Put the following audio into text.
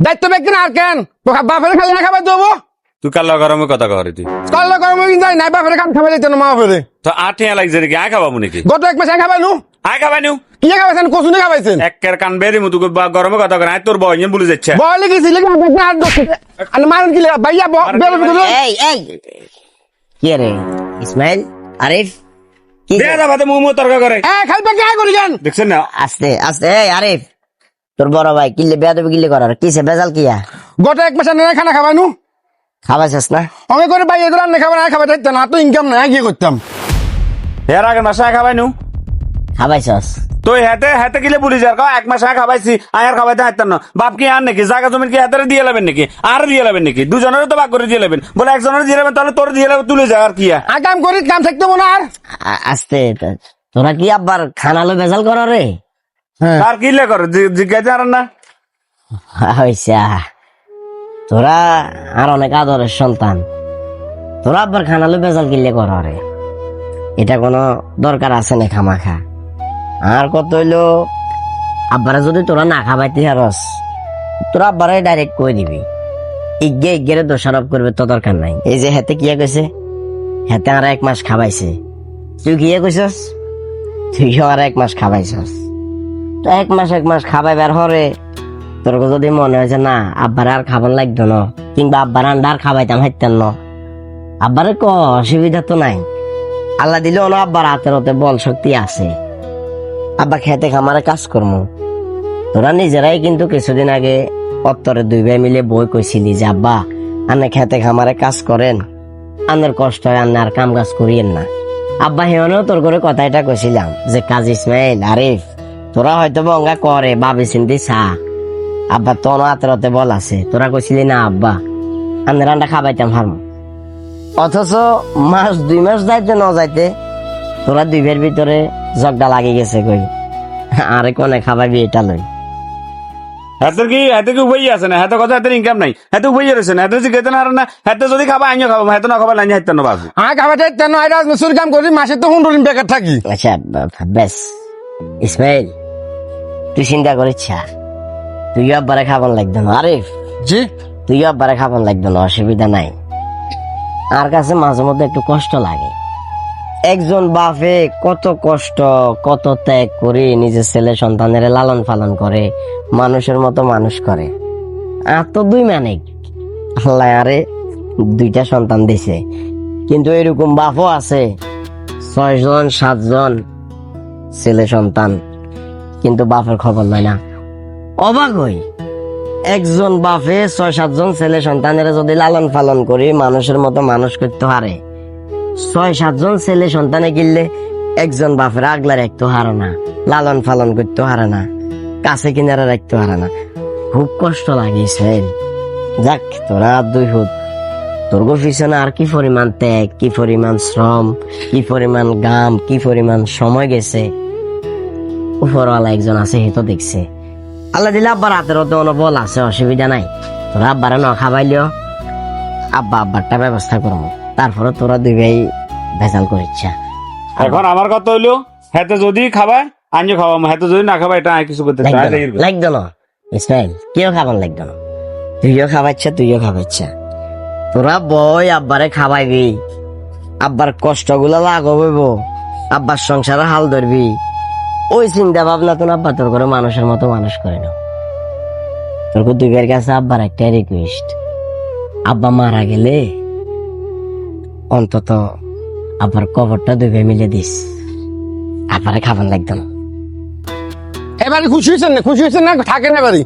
দায়িত্ব ব্যক্তি না আর কেন বাপের খালি না খাবার দেবো তুই কাল্লা গরমে কথা করি তুই করলে কর্ম কিন্তু নাই বাপের কাম খাবার দিতে না মা বাপের তো আঠিয়া লাগছে নাকি আয় খাবাবো নাকি গত এক মাসে খাবার নু আয় খাবাই নিউ কি খাবাইছেন কচুনি খাবাইছেন একের কান বেরি মতো গরমে কথা করে তোর বয় বলে যাচ্ছে বলে গেছি আর মারুন কি ভাইয়া এই কি রে ইসমাইল আরিফ কি দেয়া যাবাতে মুহ তর্ক করে খালি পাকে আয় করি কেন দেখছেন না আস্তে আস্তে এই আরিফ তোর বড় ভাই কিল্লে বেয়াদবি কিল্লে করার কিসে বেজাল কিয়া গত এক মাসে না খানা খাবাই নু খাবাইছিস না আমি করে ভাই এগুলো রান্না খাবার না খাবার থাকতো না তো ইনকাম নাই কি করতাম এর আগের মাসে আয় খাবাই নিউ খাবাইছস তো হেতে হেতে কিলে বলি যার এক মাস আগে খাবাইছি আর খাবাইতে হাঁটতাম না বাপ কি আর নাকি জায়গা জমিন কি হাতে দিয়ে লাবেন নাকি আর দিয়ে লাবেন নাকি দুজনের তো ভাগ করে দিয়ে লাবেন বলে একজনের দিয়ে লাবেন তাহলে তোর দিয়ে লাবেন তুলে যা আর কি কাম করি কাম থাকতো না আর আস্তে তোরা কি আবার খানালো বেজাল কর রে আর কি লে করে জিজ্ঞাসা আর না হইছা তোরা আর অনেক আদরের সন্তান তোরা আবার খানালো বেজাল কিল্লে কর রে এটা কোনো দরকার আছে না খামাখা আর কত হইলো আব্বারা যদি তোরা না খাবাইতে হারস তোরা আব্বারে ডাইরেক্ট কই দিবি ইজ্ঞে দোষারোপ করবে তো দরকার নাই এই যে হেতে কিয়া কইছে হেতে আর 1 মাস খাবাইছে তুই কিয়া কইছস তুইও আর 1 মাস খাবাইছস তো 1 মাস খাবাই বের হরে তোর যদি মনে হয় যে না আব্বারে আর খাবার লাগতো না কিংবা আব্বার আন্ডার খাবাইতাম হাইতেন না আব্বারে ক অসুবিধা তো নাই আল্লাহ দিলে অন আব্বার হাতের হতে বল শক্তি আছে আব্বা খেতে খামারে কাজ করবো তোরা নিজেরাই কিন্তু কিছুদিন আগে অত্তরে 2 ভাই মিলে বই কইছিলি যে আব্বা আন্নে খেতে খামারে কাজ করেন আন্নের কষ্ট হয় আন্নে আর কাম কাজ করিয়েন না আব্বা হেওয়ানেও তোর করে কথা এটা কইছিলাম যে কাজ ইসমাইল আরিফ তোরা হয়তো বঙ্গা করে ভাবি চিন্তি চা আব্বা তোর হাতের হতে বল আছে তোরা কইছিলি না আব্বা আন্নের আন্ডা খাবাইতাম হারম অথচ মাস 2 মাস যাইতে ন যাইতে তোরা 2 ভাইয়ের ভিতরে জগডা লাগি গেছে কই আরে কোনে খাবাবি এটা লই হাতের কি উপায় আছে না হাতে কথা হাতের ইনকাম নাই হাতে উপায় রয়েছে না হাতে জিজ্ঞাসা না আর না হাতে যদি খাবা আইনিও খাবো হাতে না খাবা লাইনি হাতে না বাবু খাবার থাকতো না রাজমিস্ত্রির কাম করি মাসে তো 100 বেকার থাকি আচ্ছা বেশ ইসমাইল তুই চিন্তা করিস তুই আব্বারে খাবার লাগতো না আরিফ জি তুই আব্বারে খাবার লাগতো না অসুবিধা নাই আর কাছে মাঝে মধ্যে একটু কষ্ট লাগে একজন বাপে কত কষ্ট কত ত্যাগ করে নিজের ছেলে সন্তানের লালন পালন করে মানুষের মতো মানুষ করে আর তো 2 মানে আল্লাহ আরে 2টা সন্তান দিছে কিন্তু এরকম বাপও আছে 6 জন 7 জন ছেলে সন্তান কিন্তু বাপের খবর নাই না অবাক হই একজন বাপে 6-7 জন ছেলে সন্তানের যদি লালন পালন করে মানুষের মতো মানুষ করতে পারে 6-7 জন ছেলে সন্তানে গিললে একজন বাপের আগলা রাখতে হারে না লালন পালন করতে হারে না কাছে কিনারে রাখতে হারে না খুব কষ্ট লাগিয়েছে যাক তোরা 2 ফুট তোর পিছনে আর কি পরিমাণ ত্যাগ কি পরিমাণ শ্রম কি পরিমাণ গাম কি পরিমাণ সময় গেছে উপরওয়ালা একজন আছে হে তো দেখছে আল্লাহ দিলে আব্বার হাতের হতে বল আছে অসুবিধা নাই তোরা আব্বারে ন খাবাইলেও আব্বারটা ব্যবস্থা করবো তারপরে তোরা 2 ভাই ভেজাল করিচ্ছা এখন আমার কথা হইলো হাতে যদি খাবা আইনিও খাওয়া হাতে যদি না খাবা এটা আমি কিছু করতে চাই লাগতো না ইসমাইল কেউ খাবার লাগতো না তুইও খাবাইছা তোরা বই আব্বারে খাবাইবি আব্বার কষ্টগুলো লাঘব আব্বার সংসারে হাল ধরবি ওই চিন্তা ভাবনা তো আব্বা তোর করে মানুষের মতো মানুষ করে না তোর 2 ভাইয়ের কাছে আব্বার একটা রিকোয়েস্ট আব্বা মারা গেলে অন্তত আব্বার কবরটা 2 ভাই মিলে দিস আব্বারে খাবার লাগতো না এবারে খুশি হয়েছেন না থাকে না এবারে